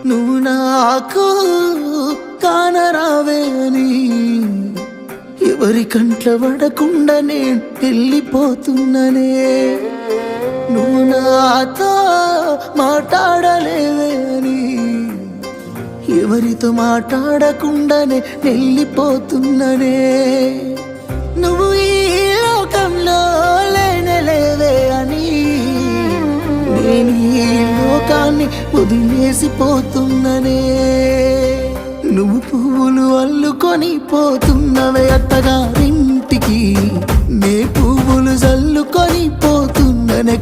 నువ్వు నాకు కానరావే అని ఎవరి కంట్ల పడకుండా నేను వెళ్ళిపోతున్ననే. నువ్వు నాతో మాట్లాడలేవే అని ఎవరితో మాట్లాడకుండానే వెళ్ళిపోతున్ననే. నువ్వు ఈ లోకంలో లేనలేవే అని నేను ఈ లోకాన్ని వదిలేసిపోతున్ననే. నువ్వు పువ్వులు అల్లుకొని పోతున్నవే అత్తగారింటికి, నే పువ్వులు జల్లుకొని పోతున్ననే